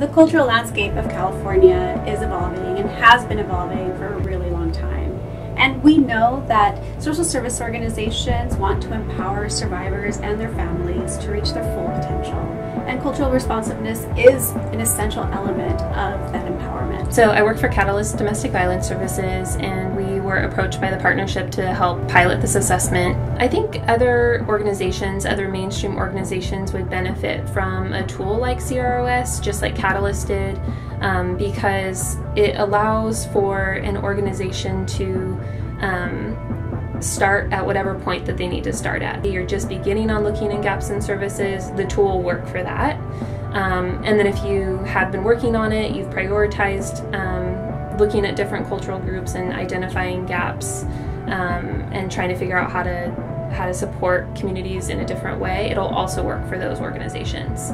the cultural landscape of California is evolving and has been evolving for a really long time. And we know that social service organizations want to empower survivors and their families to reach their full potential. And cultural responsiveness is an essential element of that empowerment. So I work for Catalyst Domestic Violence Services, and we were approached by the partnership to help pilot this assessment. I think other organizations, other mainstream organizations would benefit from a tool like CROS, just like Catalyst did, because it allows for an organization to start at whatever point that they need to start at. You're just beginning on looking in gaps in services, the tool will work for that. And then if you have been working on it, you've prioritized looking at different cultural groups and identifying gaps and trying to figure out how to support communities in a different way, it'll also work for those organizations.